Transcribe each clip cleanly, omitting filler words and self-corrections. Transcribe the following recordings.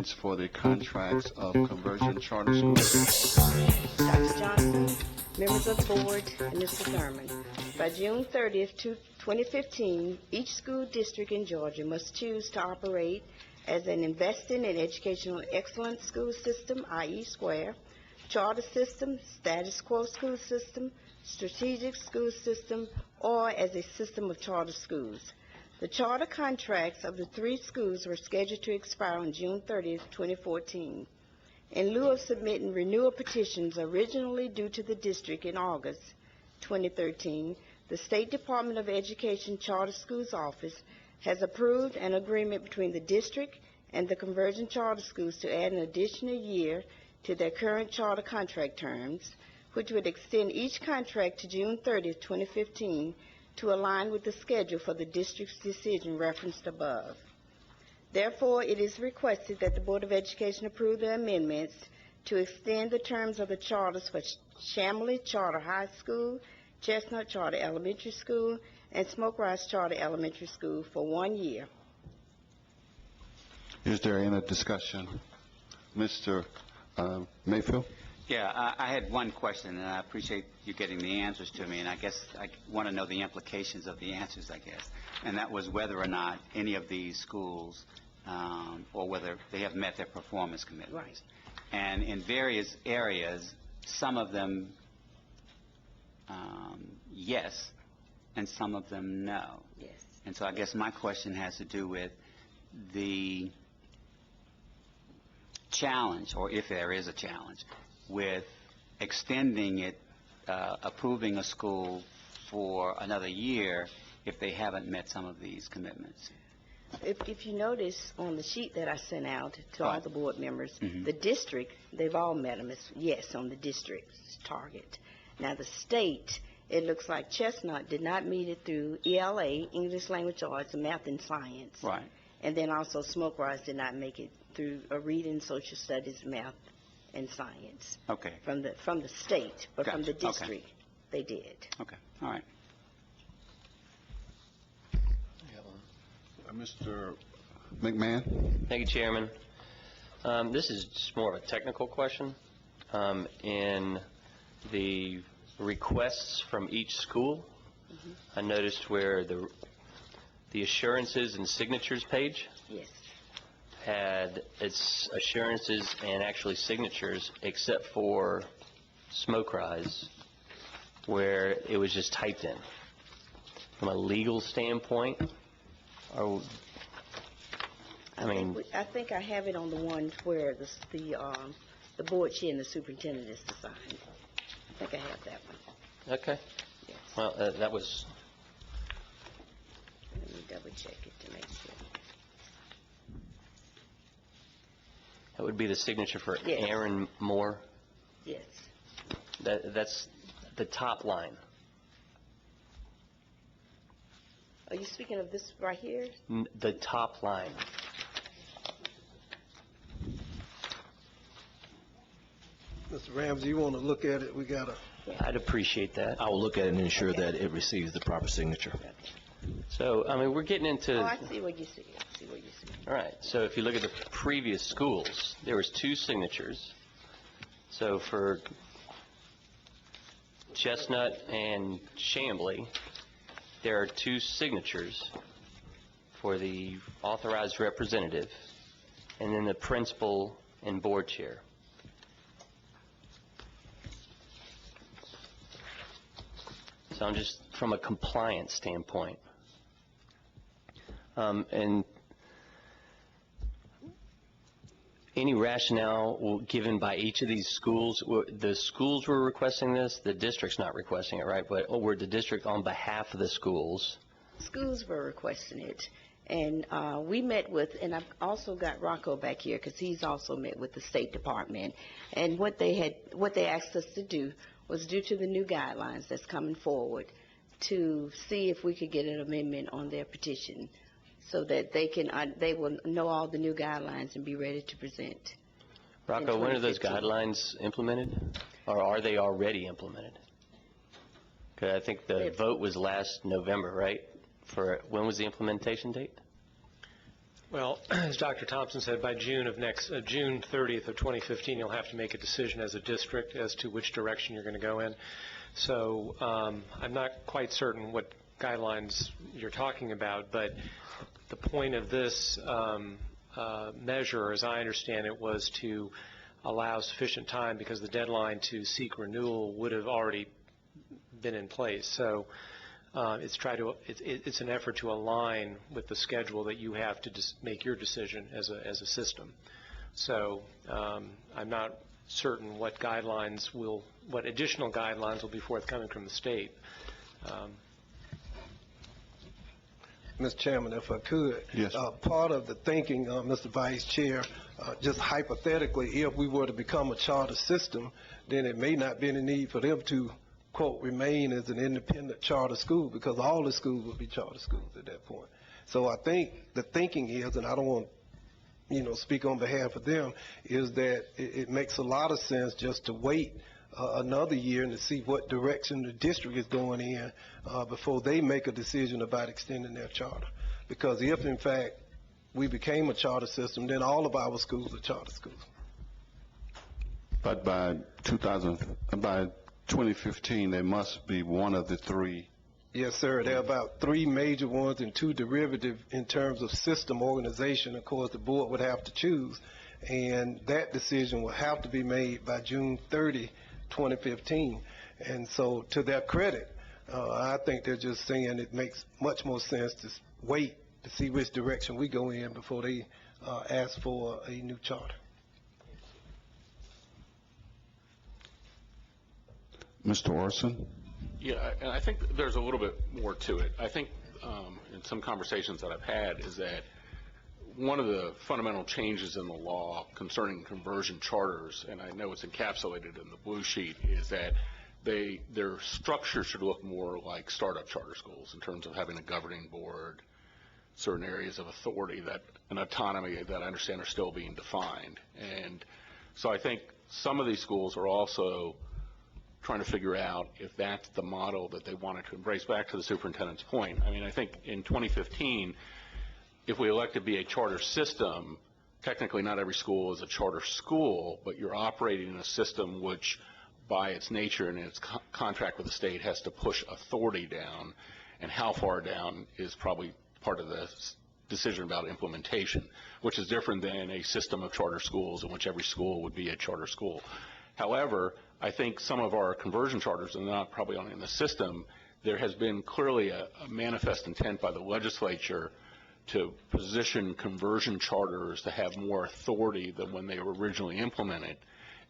amendments for the contracts of conversion charter schools. Dr. Johnson, members of the board, and Mr. Thurman. By June 30th, 2015, each school district in Georgia must choose to operate as an investing in educational excellence school system, i.e. SQUARE, charter system, status quo school system, strategic school system, or as a system of charter schools. The charter contracts of the 3 schools were scheduled to expire on June 30th, 2014. In lieu of submitting renewal petitions originally due to the district in August 2013, the State Department of Education Charter Schools Office has approved an agreement between the district and the conversion charter schools to add an additional year to their current charter contract terms, which would extend each contract to June 30th, 2015, to align with the schedule for the district's decision referenced above. Therefore, it is requested that the Board of Education approve the amendments to extend the terms of the charters for Chamblee Charter High School, Chesnut Charter Elementary School, and Smoke Rise Charter Elementary School for 1 year. Is there any discussion? Mr. Mayfield? Yeah, I had one question, and I appreciate you getting the answers to me, and I guess I want to know the implications of the answers, I guess. And that was whether or not any of these schools, or whether they have met their performance commitments. Right. And in various areas, some of them yes, and some of them no. Yes. And so I guess my question has to do with the challenge, or if there is a challenge, with extending it, approving a school for another year if they haven't met some of these commitments. If you notice on the sheet that I sent out to all Right. the board members, Mhm. the district, they've all met them as yes on the district's target. Now the state, it looks like Chesnut did not meet it through ELA, English Language Arts, and Math and Science. Right. And then also Smoke Rise did not make it through a reading, social studies, math, and science. Okay. From the state, but from the Gotcha. Okay. district, they did. Okay. All right. Mr. McMahon? Thank you, Chairman. This is just more of a technical question. In the requests from each school, I noticed where the assurances and signatures page Yes. had its assurances and actually signatures, except for Smoke Rise, where it was just typed in. From a legal standpoint, I think I have it on the one where the board chair and the superintendent is to sign. I think I have that one. okay. Yes. Well, that was, Let me double check it to make sure. that would be the signature for Yes. Aaron Moore. Yes. That's the top line. Are you speaking of this right here? The top line. Mr. Ramsey, you want to look at it? We got to. I'd appreciate that. I will look at it and ensure that it receives the proper signature. So, I mean, we're getting into... Oh, I see what you see. I see what you see. All right, so if you look at the previous schools, there was 2 signatures. So for Chestnut and Chamblee, there are 2 signatures for the authorized representative, and then the principal and board chair. So I'm just from a compliance standpoint. And any rationale given by each of these schools? The schools were requesting this, the district's not requesting it, right? But we're the district on behalf of the schools. Schools were requesting it. And we met with, and I've also got Rocco back here because he's also met with the State Department. And what they asked us to do was, due to the new guidelines that's coming forward, to see if we could get an amendment on their petition so that they will know all the new guidelines and be ready to present. Rocco, when are those 2015. guidelines implemented? Or are they already implemented? Because I think the vote was last November, right? For when was the implementation date? Well, as Dr. Thompson said, by June 30th of 2015, you'll have to make a decision as a district as to which direction you're going to go in. So I'm not quite certain what guidelines you're talking about, but the point of this measure, as I understand it, was to allow sufficient time because the deadline to seek renewal would have already been in place. So it's an effort to align with the schedule that you have to make your decision as a system. So I'm not certain what additional guidelines will be forthcoming from the state. Mr. Chairman, if I could. Yes. Part of the thinking, Mr. Vice Chair, just hypothetically, if we were to become a charter system, then it may not be any need for them to, quote, remain as an independent charter school because all the schools would be charter schools at that point. So I think the thinking is, and I don't want speak on behalf of them, is that it makes a lot of sense just to wait another year and to see what direction the district is going in before they make a decision about extending their charter. Because if, in fact, we became a charter system, then all of our schools are charter schools. But by 2015, there must be one of the three. Yes, sir. There are about 3 major ones and 2 derivative in terms of system organization. Of course, the board would have to choose, and that decision will have to be made by June 30, 2015. And so, to their credit, I think they're just saying it makes much more sense to wait to see which direction we go in before they ask for a new charter. Mr. Orson? Yeah, and I think there's a little bit more to it. I think in some conversations that I've had is that one of the fundamental changes in the law concerning conversion charters, and I know it's encapsulated in the blue sheet, is that their structure should look more like startup charter schools in terms of having a governing board, certain areas of authority and autonomy that I understand are still being defined. And so I think some of these schools are also trying to figure out if that's the model that they wanted to embrace. Back to the superintendent's point, I mean, I think in 2015, if we elect to be a charter system, technically not every school is a charter school, but you're operating in a system which, by its nature and its contract with the state, has to push authority down, and how far down is probably part of the decision about implementation, which is different than a system of charter schools in which every school would be a charter school. However, I think some of our conversion charters are not probably only in the system. There has been clearly a manifest intent by the legislature to position conversion charters to have more authority than when they were originally implemented,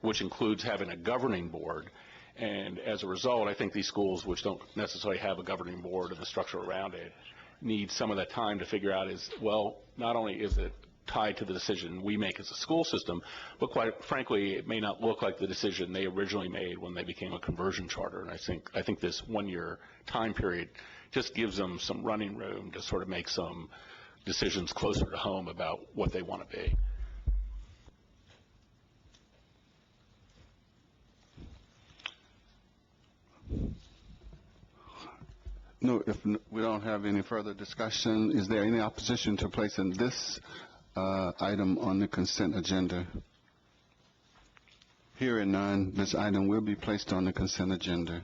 which includes having a governing board. And as a result, I think these schools, which don't necessarily have a governing board and the structure around it, need some of that time to figure out not only is it tied to the decision we make as a school system, but quite frankly, it may not look like the decision they originally made when they became a conversion charter. And I think this 1-year time period just gives them some running room to sort of make some decisions closer to home about what they want to be. No, if we don't have any further discussion, is there any opposition to placing this item on the consent agenda? Hearing none, this item will be placed on the consent agenda.